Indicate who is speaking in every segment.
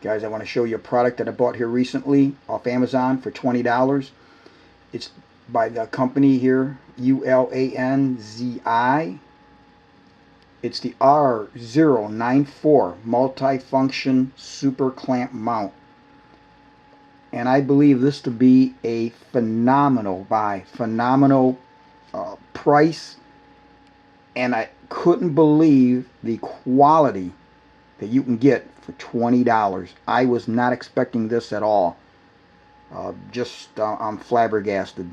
Speaker 1: Guys, I want to show you a product that I bought here recently off Amazon for $20. It's by the company here, Ulanzi. It's the R094 multifunction super clamp mount. And I believe this to be a phenomenal buy, phenomenal price. And I couldn't believe the quality that you can get for $20. I was not expecting this at all. I'm flabbergasted.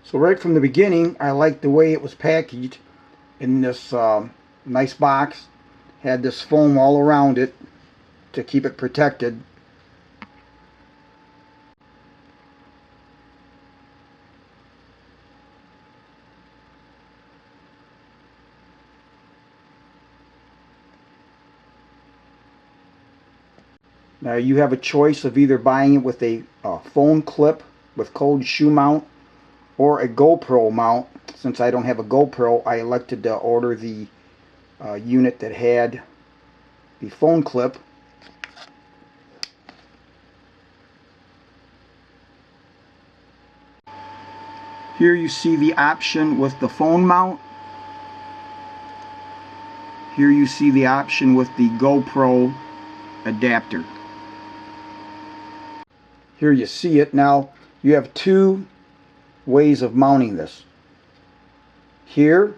Speaker 1: So right from the beginning, I liked the way it was packaged in this nice box. Had this foam all around it to keep it protected. Now you have a choice of either buying it with a phone clip with cold shoe mount or a GoPro mount. Since I don't have a GoPro, I elected to order the unit that had the phone clip. Here you see the option with the phone mount. Here you see the option with the GoPro adapter. Here you see it. Now you have two ways of mounting this. Here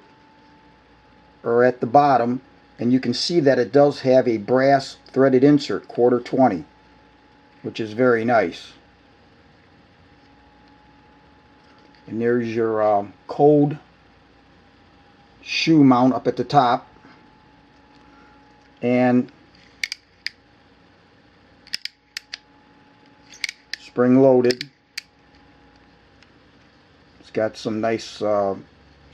Speaker 1: or at the bottom, and you can see that it does have a brass threaded insert, 1/4 which is very nice. And there's your cold shoe mount up at the top, and spring loaded. It's got some nice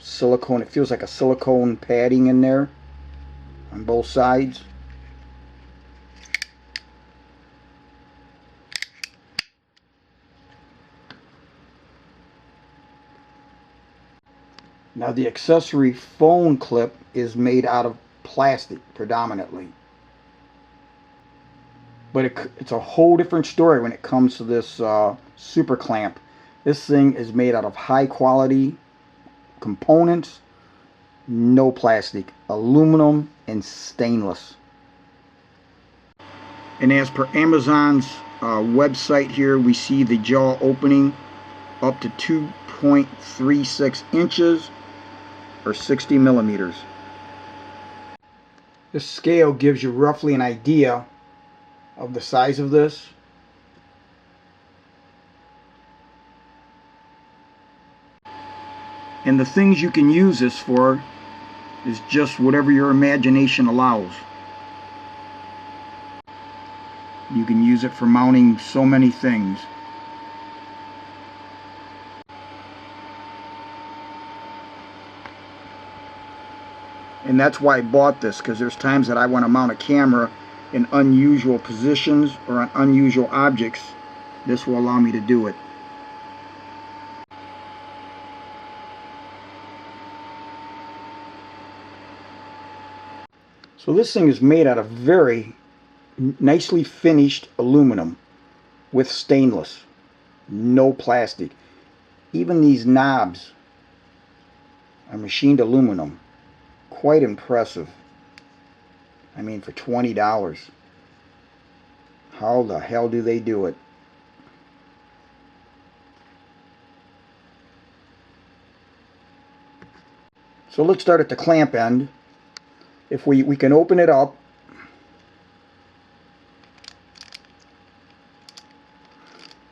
Speaker 1: silicone. It feels like a silicone padding in there on both sides. Now the accessory phone clip is made out of plastic predominantly. But it's a whole different story when it comes to this super clamp. This thing is made out of high quality components, no plastic, aluminum and stainless. And as per Amazon's website here, we see the jaw opening up to 2.36 inches or 60 millimeters. This scale gives you roughly an idea of the size of this. And the things you can use this for is just whatever your imagination allows. You can use it for mounting so many things. And that's why I bought this, because there's times that I want to mount a camera in unusual positions or on unusual objects. This will allow me to do it. So this thing is made out of very nicely finished aluminum with stainless, no plastic. Even these knobs are machined aluminum. Quite impressive. I mean, for $20. How the hell do they do it? So let's start at the clamp end. If we can open it up.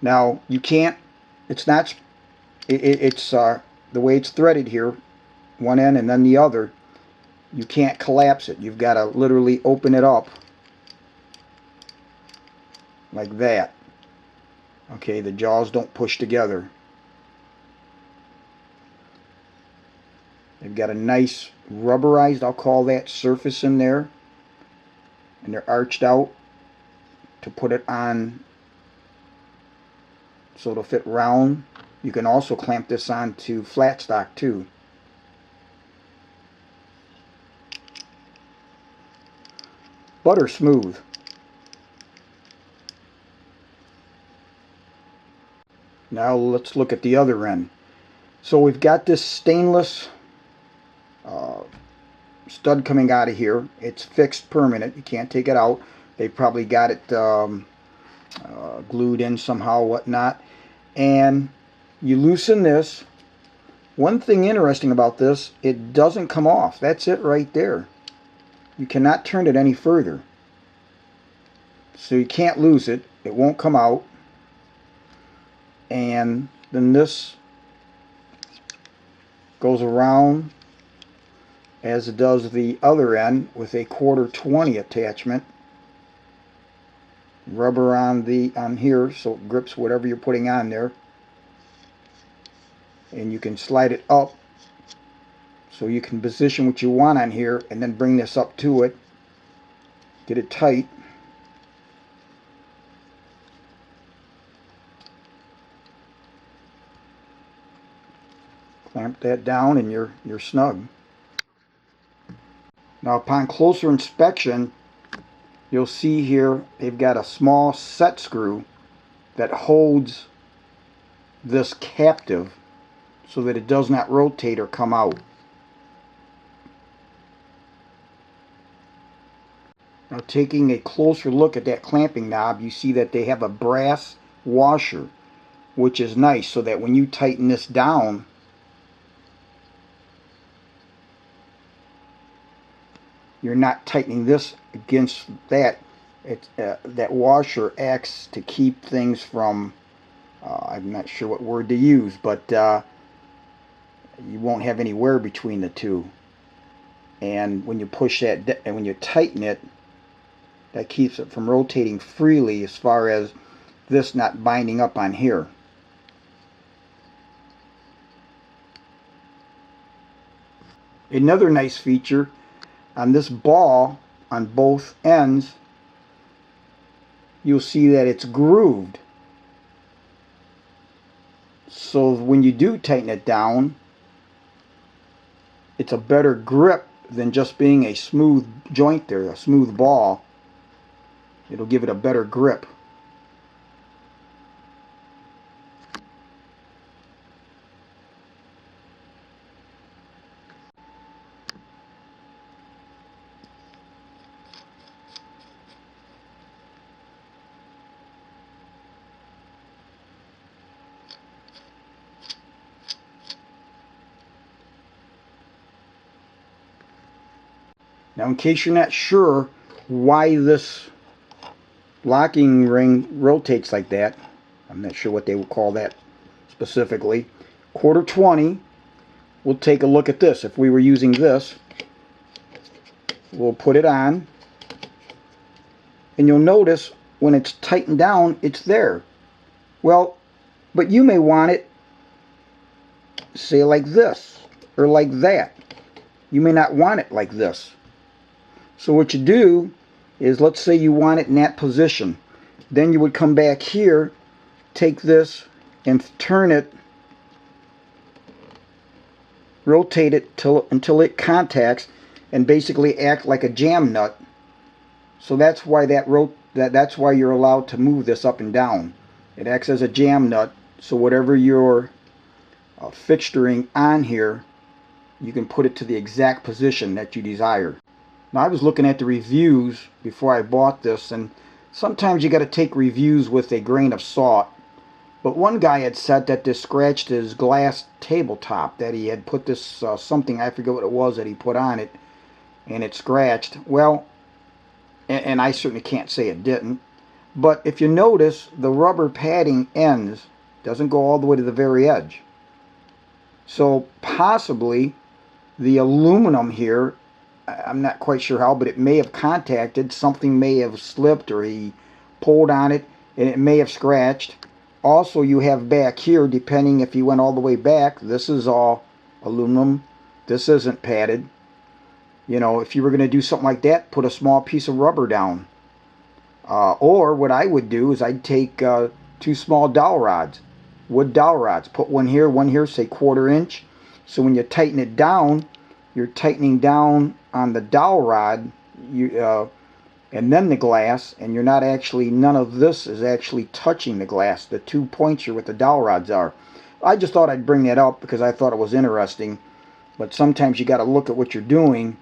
Speaker 1: Now you can't, it's not, it's the way it's threaded here, one end and then the other, you can't collapse it. You've got to literally open it up like that. Okay, the jaws don't push together. They've got a nice rubberized, I'll call that, surface in there. and they're arched out to put it on so it'll fit round. You can also clamp this onto flat stock too. Butter smooth. Now let's look at the other end. So we've got this stainless stud coming out of here. It's fixed permanent. You can't take it out. They probably got it glued in somehow, whatnot. And you loosen this. One thing interesting about this, it doesn't come off. That's it right there. You cannot turn it any further. So you can't lose it. It won't come out. And then this goes around as it does the other end with a 1/4-20 attachment. Rubber on here so it grips whatever you're putting on there. And you can slide it up so you can position what you want on here and then bring this up to it. Get it tight. Clamp that down and you're snug. Now upon closer inspection, you'll see here they've got a small set screw that holds this captive so that it does not rotate or come out. Now taking a closer look at that clamping knob, you see that they have a brass washer, which is nice so that when you tighten this down, you're not tightening this against that. That washer acts to keep things from, I'm not sure what word to use, but you won't have any wear between the two. And when you push that, and when you tighten it, that keeps it from rotating freely as far as this not binding up on here. Another nice feature on this ball on both ends, you'll see that it's grooved. So when you do tighten it down, it's a better grip than just being a smooth joint there, a smooth ball. It'll give it a better grip. Now, in case you're not sure why this locking ring rotates like that, I'm not sure what they would call that specifically. 1/4-20, we'll take a look at this. If we were using this, we'll put it on, and you'll notice when it's tightened down, it's there. Well, but you may want it, say, like this, or like that. You may not want it like this. So what you do is, let's say you want it in that position. Then you would come back here, take this and turn it, rotate it until it contacts and basically act like a jam nut. So that's why that's why you're allowed to move this up and down. It acts as a jam nut, so whatever you're fixturing on here, you can put it to the exact position that you desire. Now, I was looking at the reviews before I bought this, and sometimes you got to take reviews with a grain of salt. But one guy had said that this scratched his glass tabletop, that he had put this something, I forget what it was, that he put on it, and it scratched. Well, and I certainly can't say it didn't. But if you notice, the rubber padding ends, doesn't go all the way to the very edge. So possibly the aluminum here, I'm not quite sure how, but it may have contacted, something may have slipped, or he pulled on it and it may have scratched. Also, you have back here, depending if you went all the way back, this is all aluminum, this isn't padded. You know, if you were going to do something like that, put a small piece of rubber down. Or what I would do is I'd take 2 small dowel rods, wood dowel rods, put one here, say 1/4 inch. So when you tighten it down, you're tightening down on the dowel rod, and then the glass, and you're not actually, none of this is actually touching the glass. The 2 points here with the dowel rods are. I just thought I'd bring that up because I thought it was interesting. But sometimes you got to look at what you're doing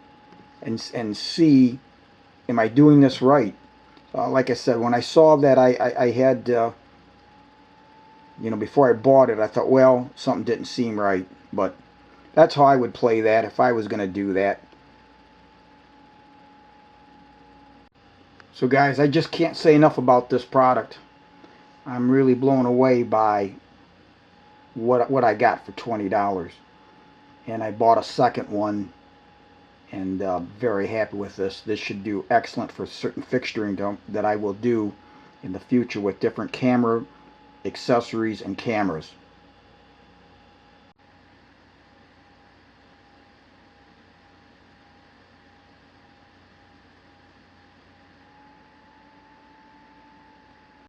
Speaker 1: and see, am I doing this right? Like I said, when I saw that, I had, you know, before I bought it, I thought, well, something didn't seem right. But that's how I would play that if I was going to do that. So guys, I just can't say enough about this product. I'm really blown away by what I got for $20. And I bought a second one, and very happy with this. This should do excellent for certain fixturing that I will do in the future with different camera accessories and cameras.